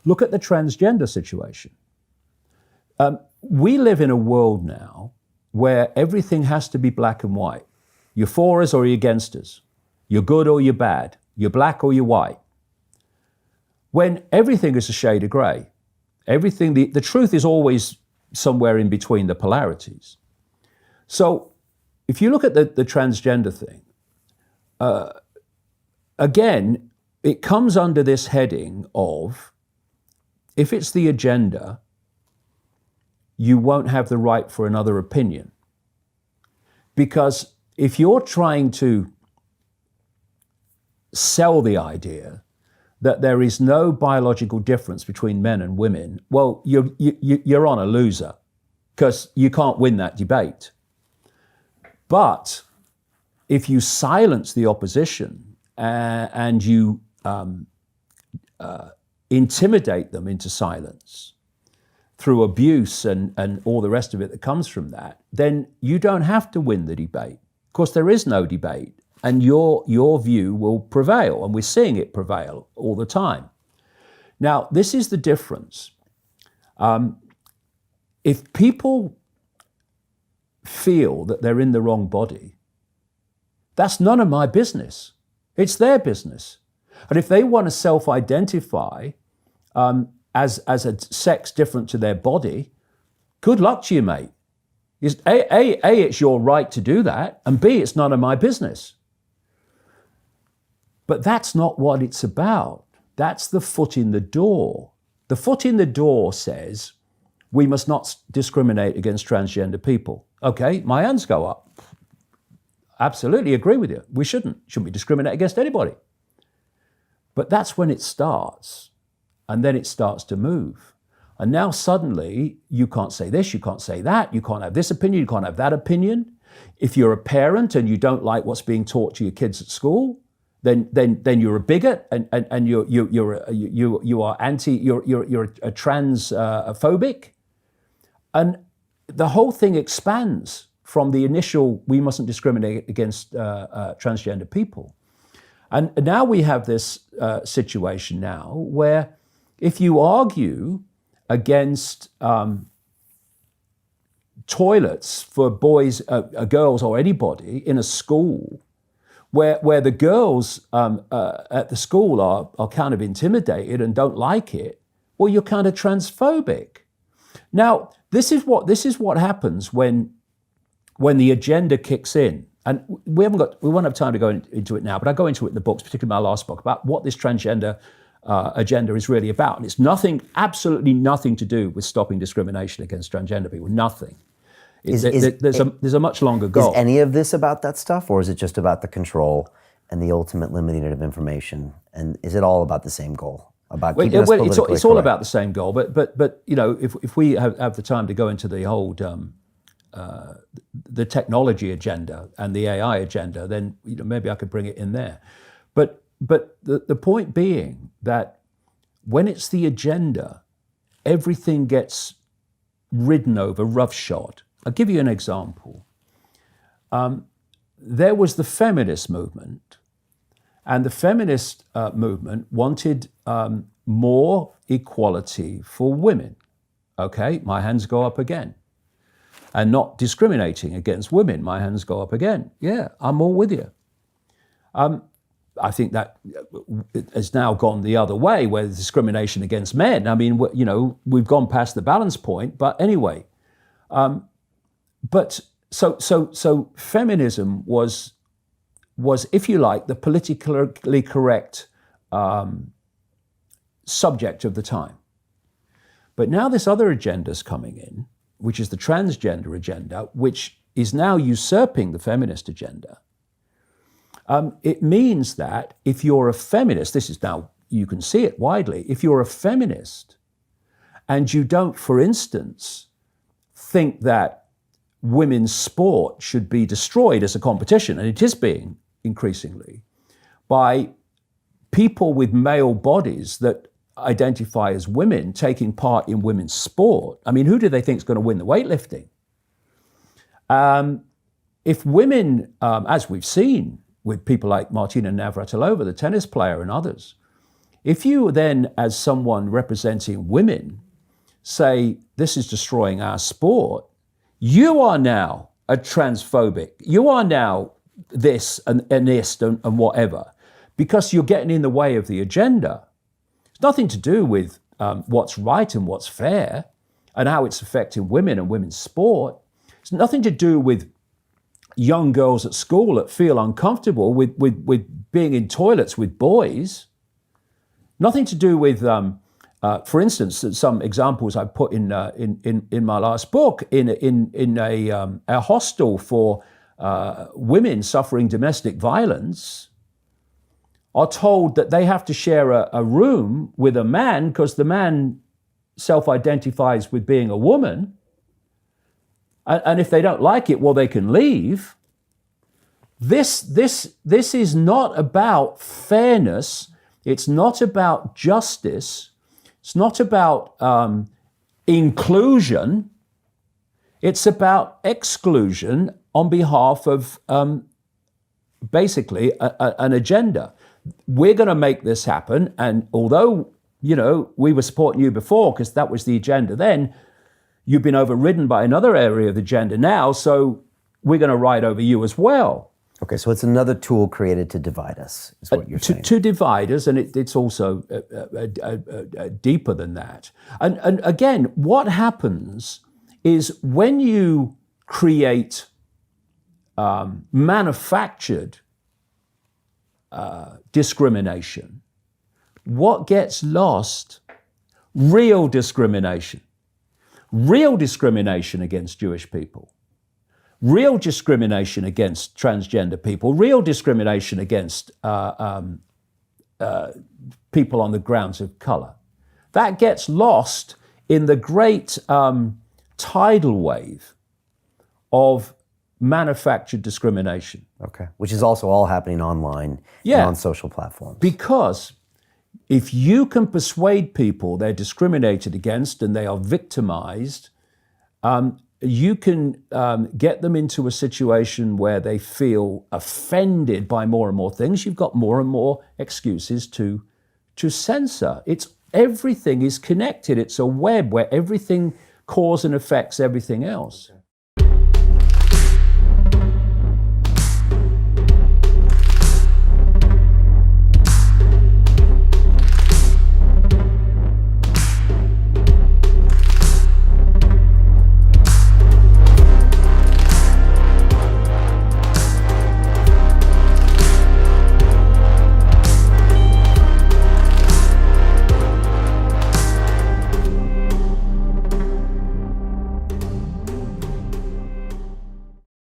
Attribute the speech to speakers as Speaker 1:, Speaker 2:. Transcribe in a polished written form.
Speaker 1: Look at the transgender situation. We live in a world now where everything has to be black and white. You're for us or you're against us. You're good or you're bad. You're black or you're white. When everything is a shade of grey. Everything, the truth is always somewhere in between the polarities. So if you look at the transgender thing, again, it comes under this heading of, if it's the agenda, you won't have the right for another opinion. Because if you're trying to sell the idea that there is no biological difference between men and women, well, you're on a loser, because you can't win that debate. But if you silence the opposition and you intimidate them into silence through abuse and all the rest of it that comes from that, then you don't have to win the debate. Of course, there is no debate, and your view will prevail, and we're seeing it prevail all the time. Now, this is the difference. If people feel that they're in the wrong body, that's none of my business. It's their business. And if they want to self-identify as a sex different to their body, good luck to you, mate. It's your right to do that, and B, it's none of my business. But that's not what it's about. That's the foot in the door. The foot in the door says we must not discriminate against transgender people. Okay, my hands go up. Absolutely agree with you. We shouldn't we discriminate against anybody? But that's when it starts, and then it starts to move. And now suddenly you can't say this, you can't say that, you can't have this opinion, you can't have that opinion. If you're a parent and you don't like what's being taught to your kids at school, then you're a bigot, and you're a transphobic, and the whole thing expands from the initial we mustn't discriminate against transgender people. And now we have this situation now where if you argue against toilets for boys, girls, or anybody in a school, where the girls at the school are kind of intimidated and don't like it, well, you're kind of transphobic. Now, this is what happens when the agenda kicks in. And we won't have time to go into it now, but I go into it in the books, particularly my last book, about what this transgender agenda is really about. And it's absolutely nothing to do with stopping discrimination against transgender people, nothing. There's a much longer goal.
Speaker 2: Is any of this about that stuff, or is it just about the control and the ultimate limiting of information? And is it all about the same goal?
Speaker 1: It's all about the same goal. But you know, if we have the time to go into the whole the technology agenda and the AI agenda, then maybe I could bring it in there. But the point being that when it's the agenda, everything gets ridden over roughshod. I'll give you an example. There was the feminist movement, and the feminist movement wanted more equality for women. Okay, my hands go up again. And not discriminating against women, my hands go up again. Yeah, I'm all with you. I think that has now gone the other way, where there's discrimination against men. I mean, we've gone past the balance point. But anyway, so feminism was, if you like, the politically correct subject of the time. But now this other agenda's coming in, which is the transgender agenda, which is now usurping the feminist agenda. It means that if you're a feminist, this is now, you can see it widely, if you're a feminist and you don't, for instance, think that women's sport should be destroyed as a competition, and it is being increasingly, by people with male bodies that identify as women taking part in women's sport. I mean, who do they think is going to win the weightlifting? If women, as we've seen with people like Martina Navratilova, the tennis player, and others, If you then, as someone representing women, say this is destroying our sport, you are now a transphobic. You are now this and anist and whatever, because you're getting in the way of the agenda. It's nothing to do with what's right and what's fair and how it's affecting women and women's sport. It's nothing to do with young girls at school that feel uncomfortable with being in toilets with boys. Nothing to do with, for instance, some examples I put in my last book, in a hostel for women suffering domestic violence, are told that they have to share a room with a man because the man self-identifies with being a woman. And if they don't like it, well, they can leave. This is not about fairness. It's not about justice. It's not about inclusion. It's about exclusion on behalf of basically an agenda. We're going to make this happen. And although, we were supporting you before because that was the agenda then, you've been overridden by another area of the agenda now, so we're going to ride over you as well.
Speaker 2: Okay, so it's another tool created to divide us, is what you're saying.
Speaker 1: To divide us, and it's also deeper than that. And again, what happens is when you create manufactured discrimination, what gets lost? Real discrimination. Real discrimination against Jewish people, real discrimination against transgender people, real discrimination against people on the grounds of color. That gets lost in the great tidal wave of manufactured discrimination.
Speaker 2: Okay, which is also all happening online and on social platforms.
Speaker 1: Because if you can persuade people they're discriminated against and they are victimized, you can get them into a situation where they feel offended by more and more things. You've got more and more excuses to censor. Everything is connected. It's a web where everything causes and affects everything else.